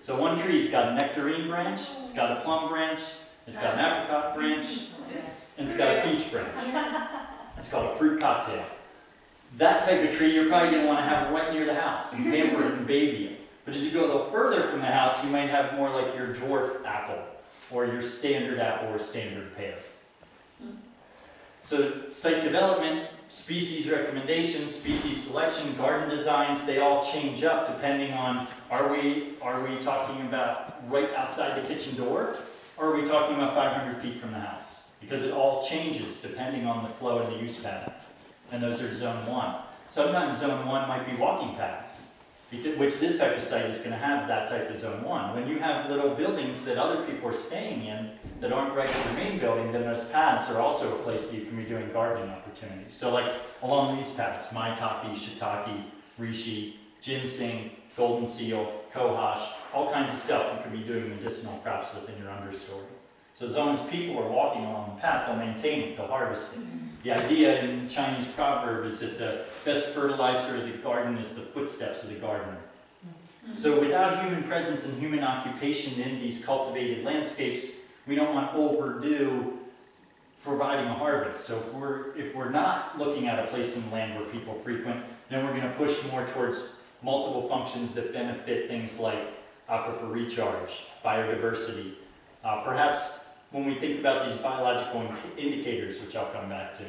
So one tree's got a nectarine branch, it's got a plum branch, it's got an apricot branch, and it's got a peach branch. It's called a fruit cocktail. That type of tree you're probably going to want to have right near the house and pamper it and baby it. But as you go a little further from the house, you might have more like your dwarf apple, or your standard apple or standard pear. So site development, species recommendation, species selection, garden designs, they all change up depending on, are we talking about right outside the kitchen door, or are we talking about 500 feet from the house? Because it all changes depending on the flow and the use pattern. And those are zone 1. Sometimes zone 1 might be walking paths, which this type of site is going to have that type of zone 1. When you have little buildings that other people are staying in that aren't right in the main building, then those paths are also a place that you can be doing gardening opportunities. So like along these paths, maitake, shiitake, reishi, ginseng, golden seal, cohosh, all kinds of stuff you can be doing medicinal crops within your understory. So as long as people are walking along the path, they'll maintain it, they'll harvest it. The idea in Chinese proverb is that the best fertilizer of the garden is the footsteps of the gardener. So without human presence and human occupation in these cultivated landscapes, we don't want to overdo providing a harvest. So if we're not looking at a place in the land where people frequent, then we're going to push more towards multiple functions that benefit things like aquifer recharge, biodiversity. Perhaps when we think about these biological indicators, which I'll come back to,